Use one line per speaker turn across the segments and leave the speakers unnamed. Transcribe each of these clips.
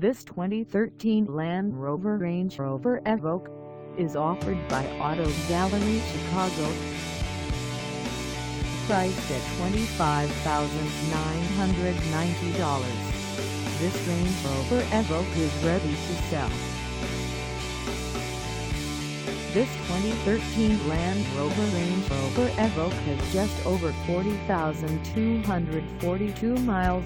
This 2013 Land Rover Range Rover Evoque is offered by Auto Gallery Chicago. Priced at $25,990, this Range Rover Evoque is ready to sell. This 2013 Land Rover Range Rover Evoque has just over 40,242 miles.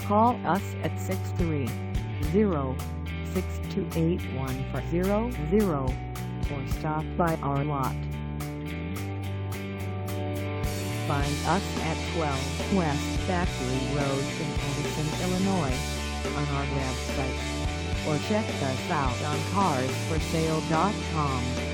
Call us at 630-628-1400 or stop by our lot. Find us at 12 West Factory Road in Addison, Illinois, on our website, or check us out on carsforsale.com.